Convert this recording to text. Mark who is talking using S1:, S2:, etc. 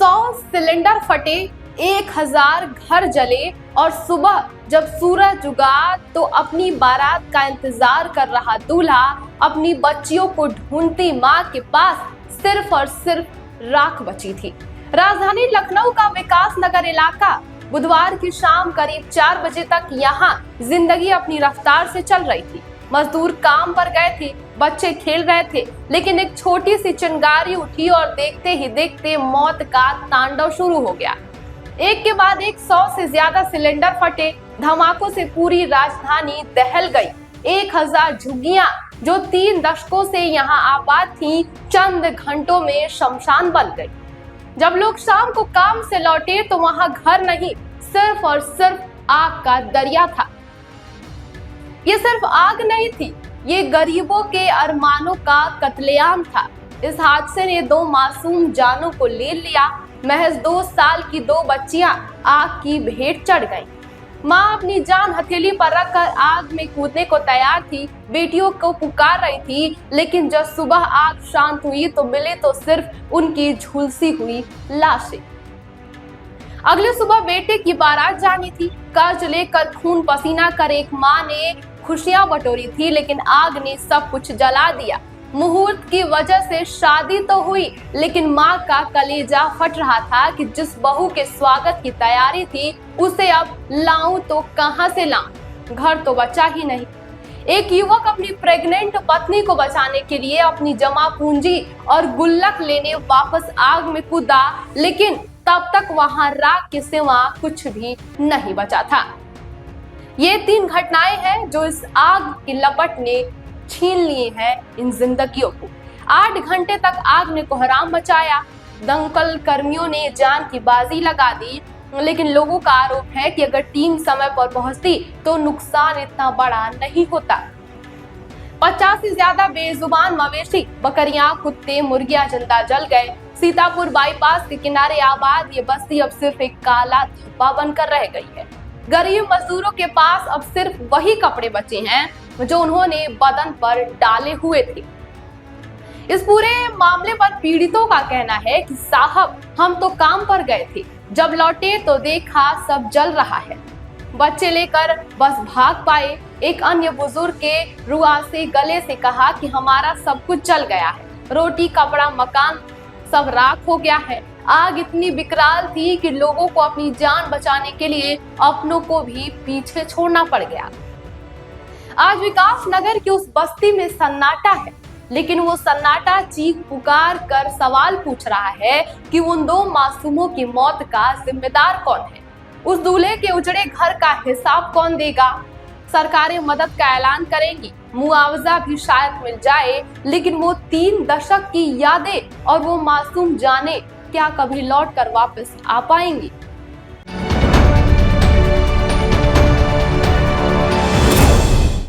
S1: 100 cylinder फटे, 1000 घर जले और सुबह जब सूरज उगा तो अपनी बारात का इंतजार कर रहा दूल्हा अपनी बच्चियों को ढूंढती मां के पास सिर्फ और सिर्फ राख बची थी। राजधानी लखनऊ का विकास नगर इलाका बुधवार की शाम करीब 4 बजे तक यहाँ जिंदगी अपनी रफ्तार से चल रही थी। मजदूर काम पर गए थे, बच्चे खेल रहे थे, लेकिन एक छोटी सी चिंगारी उठी और देखते ही देखते मौत का तांडव शुरू हो गया। एक के बाद एक 100 से ज्यादा सिलेंडर फटे, धमाकों से पूरी राजधानी दहल गई। 1000 झुग्गियां जो 3 दशकों से यहाँ आबाद थीं, चंद घंटों में शमशान बन गई। जब लोग शाम को काम से लौटे तो वहां घर नहीं, सिर्फ और सिर्फ आग का दरिया था। ये सिर्फ आग नहीं थी, ये गरीबों के अरमानों का कत्लेआम था। इस हादसे ने 2 मासूम जानों को ले लिया। महज 2 साल की 2 बच्चियां आग की भेंट चढ़ गईं। माँ अपनी जान हथेली पर रखकर आग में कूदने को तैयार थी, बेटियों को पुकार रही थी, लेकिन जब सुबह आग शांत हुई तो मिले तो सिर्फ उनकी झुलसी हुई लाशें। अगले सुबह बेटे की बारात जानी थी। कर्ज लेकर खून पसीना कर एक माँ ने खुशियां बटोरी थी, लेकिन आग ने सब कुछ जला दिया। मुहूर्त की वजह से शादी तो हुई, लेकिन माँ का कलेजा फट रहा था कि जिस बहू के स्वागत की तैयारी थी उसे अब लाऊं तो कहां से लाऊं, घर तो बचा ही नहीं। एक युवक अपनी प्रेग्नेंट पत्नी को बचाने के लिए अपनी जमा पूंजी और गुल्लक लेने वापस आग में कूदा, लेकिन तब तक वहां राख के सिवा कुछ भी नहीं बचा था। ये 3 घटनाएं हैं जो इस आग की लपट ने छीन लिए हैं इन जिंदगियों को। 8 घंटे तक आग ने कोहराम मचाया। दमकल कर्मियों ने जान की बाजी लगा दी, लेकिन लोगों का आरोप है कि अगर टीम समय पर पहुंचती तो नुकसान इतना बड़ा नहीं होता। 50 से ज्यादा बेजुबान मवेशी, बकरियां, कुत्ते, मुर्गियां जिंदा जल गए। सीतापुर बाईपास के किनारे आबाद ये बस्ती अब सिर्फ एक काला धब्बा बनकर रह गई है। गरीब मजदूरों के पास अब सिर्फ वही कपड़े बचे हैं जो उन्होंने बदन पर डाले हुए थे। इस पूरे मामले पर पीड़ितों का कहना है कि साहब, हम तो काम पर गए थे, जब लौटे तो देखा सब जल रहा है। बच्चे लेकर बस भाग पाए। एक अन्य बुजुर्ग के रुआ से गले से कहा कि हमारा सब कुछ जल गया है, रोटी, कपड़ा, मकान सब राख हो गया है। आग इतनी विकराल थी कि लोगों को अपनी जान बचाने के लिए अपनों को भी पीछे छोड़ना पड़ गया। आज विकास नगर की उस बस्ती में सन्नाटा है, लेकिन वो सन्नाटा चीख पुकार कर सवाल पूछ रहा है कि उन 2 मासूमों की मौत का जिम्मेदार कौन है। उस दूल्हे के उजड़े घर का हिसाब कौन देगा। सरकारें मदद का ऐलान करेंगी, मुआवजा भी शायद मिल जाए, लेकिन वो 3 दशक की यादें और वो मासूम जाने क्या कभी लौट कर वापस आ पाएंगी।